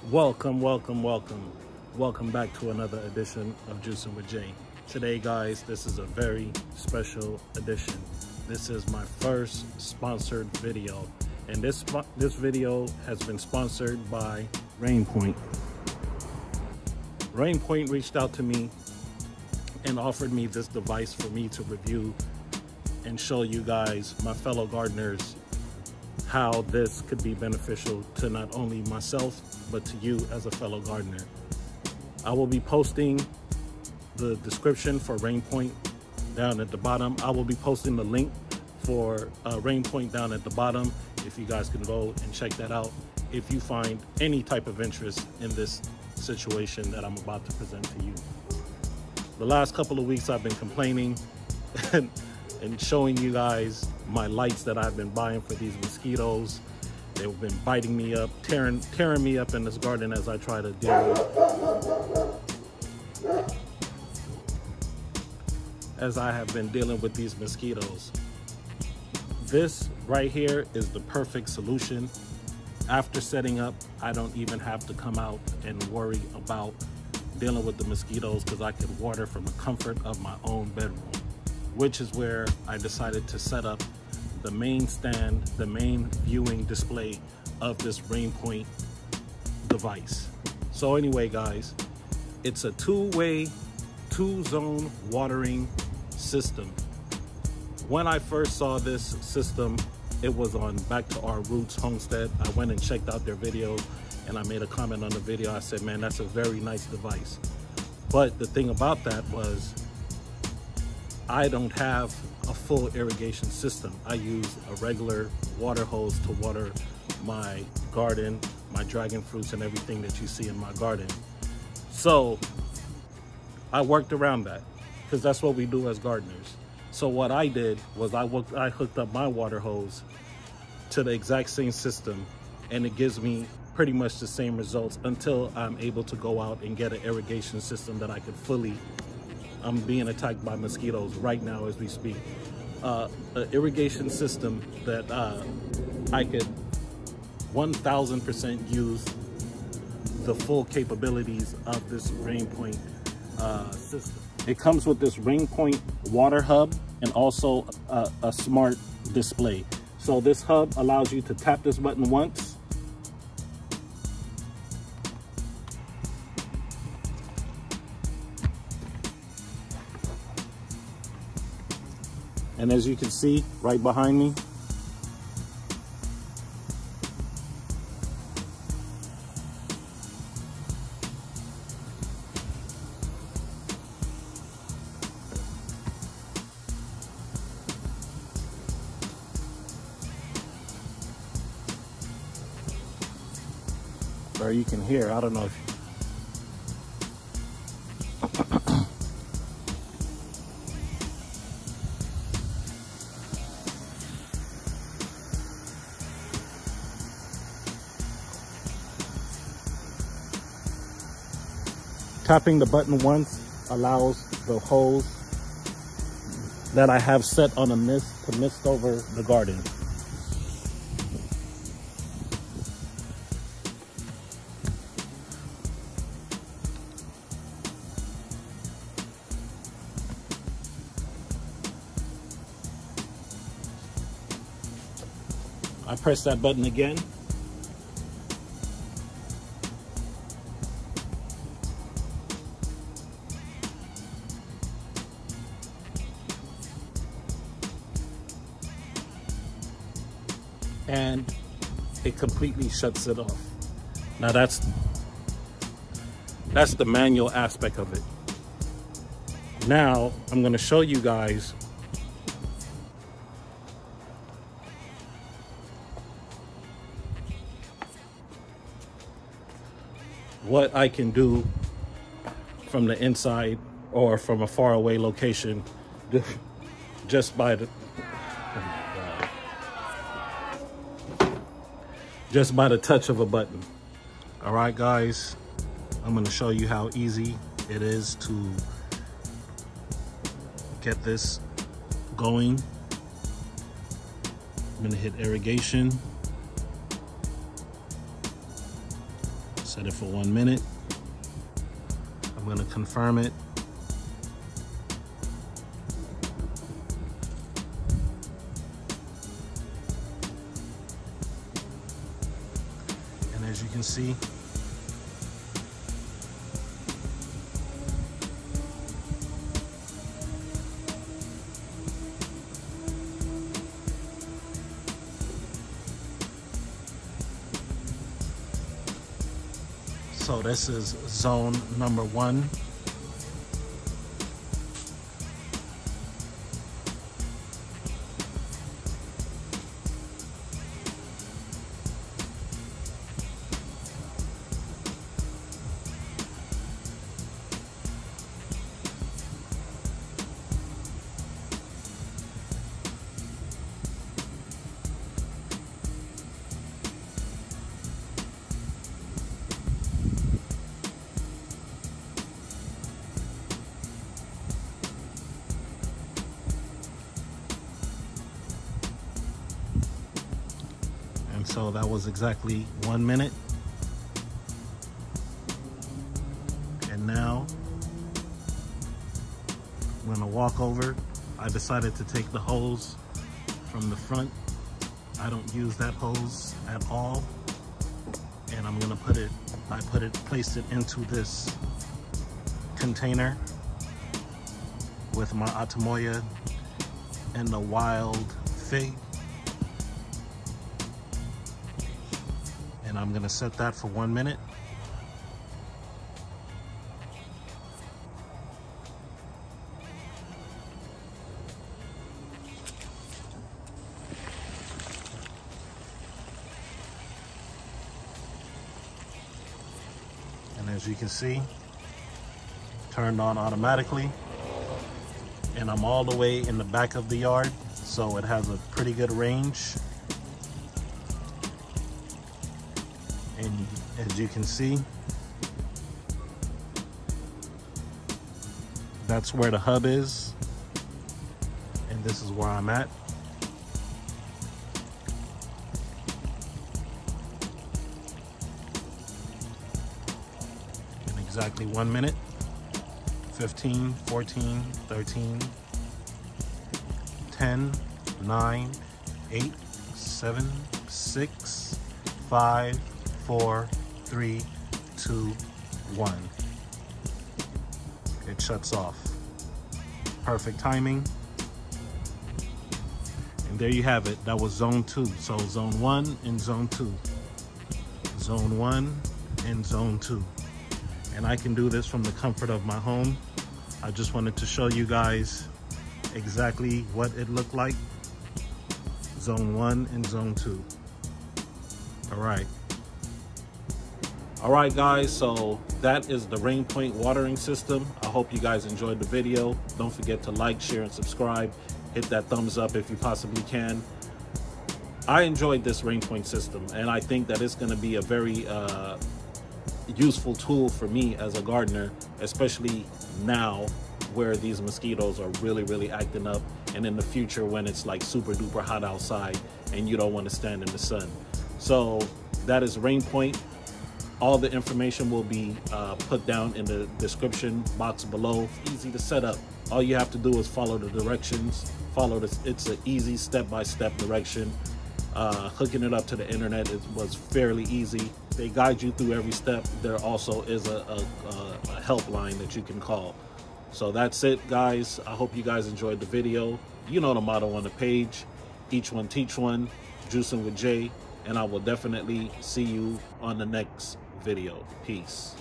Welcome back to another edition of Juicing with Jay. Today, guys, this is a very special edition. This is my first sponsored video, and this video has been sponsored by RainPoint. RainPoint reached out to me and offered me this device for me to review and show you guys, my fellow gardeners, how this could be beneficial to not only myself, but to you as a fellow gardener. I will be posting the description for RainPoint down at the bottom. I will be posting the link for RainPoint down at the bottom, if you guys can go and check that out if you find any type of interest in this situation that I'm about to present to you. The last couple of weeks I've been complaining and showing you guys my lights that I've been buying for these mosquitoes. They've been biting me up, tearing me up in this garden as I try to deal with, as I have been dealing with these mosquitoes. This right here is the perfect solution. After setting up, I don't even have to come out and worry about dealing with the mosquitoes, because I can water from the comfort of my own bedroom, which is where I decided to set up the main stand, the main viewing display of this RainPoint device. So anyway, guys, it's a two-zone watering system. When I first saw this system, it was on Back to Our Roots Homestead. I went and checked out their video and I made a comment on the video. I said, man, that's a very nice device. But the thing about that was, I don't have a full irrigation system. I use a regular water hose to water my garden, my dragon fruits and everything that you see in my garden. So I worked around that, because that's what we do as gardeners. So what I did was I hooked up my water hose to the exact same system, and it gives me pretty much the same results until I'm able to go out and get an irrigation system that I could fully. I'm being attacked by mosquitoes right now as we speak. An irrigation system that I could 1000% use the full capabilities of this RainPoint system. It comes with this RainPoint water hub and also a smart display. So this hub allows you to tap this button once, and as you can see right behind me, or you can hear, I don't know if you tapping the button once allows the hose that I have set on a mist to mist over the garden. I press that button again. And it completely shuts it off. Now that's the manual aspect of it. Now I'm going to show you guys what I can do from the inside or from a far away location just by the touch of a button. All right, guys, I'm going to show you how easy it is to get this going. I'm going to hit irrigation. Set it for 1 minute. I'm going to confirm it. And as you can see, so this is zone number 1. And so that was exactly 1 minute. And now I'm gonna walk over. I decided to take the hose from the front. I don't use that hose at all. And I'm gonna placed it into this container with my Atamoya and the wild fig. And I'm gonna set that for 1 minute. And as you can see, turned on automatically. And I'm all the way in the back of the yard, so it has a pretty good range. And as you can see, that's where the hub is, and this is where I'm at. In exactly 1 minute, 15, 14, 13, 10, 9, 8, 7, 6, 5, 4, 3, 2, 1. It shuts off. Perfect timing. And there you have it. That was zone 2. So zone 1 and zone 2. Zone 1 and zone 2. And I can do this from the comfort of my home. I just wanted to show you guys exactly what it looked like. Zone 1 and zone 2. All right guys, so that is the RainPoint watering system. I hope you guys enjoyed the video. Don't forget to like, share, and subscribe. Hit that thumbs up if you possibly can. I enjoyed this RainPoint system, and I think that it's going to be a very useful tool for me as a gardener, especially now where these mosquitoes are really acting up, and in the future when it's like super duper hot outside and you don't want to stand in the sun. So that is RainPoint. All the information will be put down in the description box below. Easy to set up. All you have to do is follow the directions. It's an easy step-by-step direction. Hooking it up to the internet, it was fairly easy. They guide you through every step. There also is a helpline that you can call. So that's it, guys. I hope you guys enjoyed the video. You know the motto on the page: each one teach one, juicing with Jay. And I will definitely see you on the next video. Peace.